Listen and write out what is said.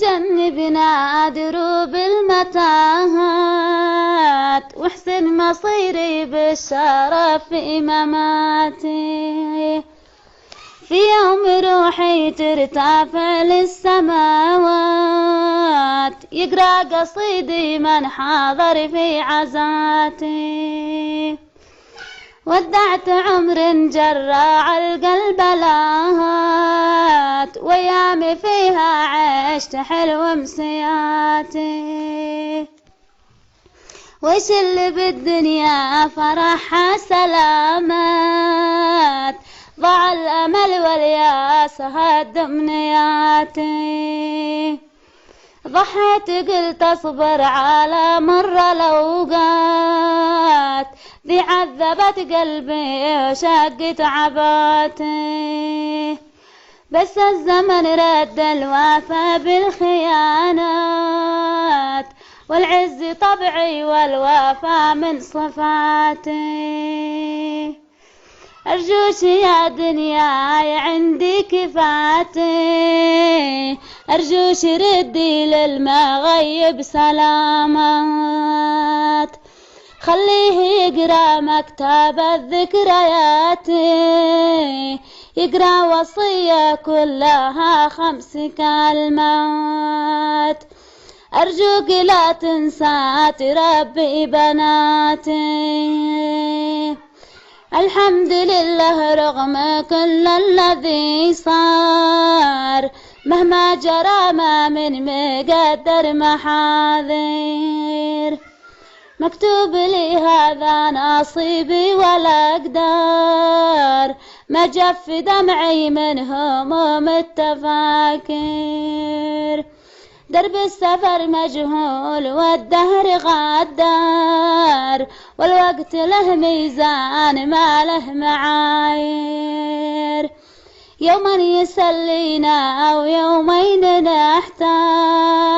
جنبنا دروب المتاهات واحسن مصيري بالشرف في مماتي. في يوم روحي ترتفع للسماوات يقرأ قصيدي من حاضر في عزاتي. ودعت عمر جراع القلب لاهات ويامي فيها عشت حلو مسياتي. وش اللي بالدنيا فرحها سلامات ضاع الأمل والياس هد أمنياتي. ضحيت قلت أصبر على مر الأوقات ذي عذبت قلبي وشقت عباتي. بس الزمن رد الوفا بالخيانات والعز طبعي والوفا من صفاتي. أرجوش يا دنياي عندي كفاتي أرجوش ردي للمغيب سلامات. خليه يقرأ مكتب الذكريات يقرأ وصية كلها 5 كلمات. أرجوك لا تنسى تربي بناتي. الحمد لله رغم كل الذي صار مهما جرى ما من مقدر محاذير. مكتوب لي هذا نصيبي ولا أقدر ما جف دمعي من هموم التفاكير. درب السفر مجهول والدهر غدار والوقت له ميزان ما له معايير. يوما يسلينا أو يومين نحتاج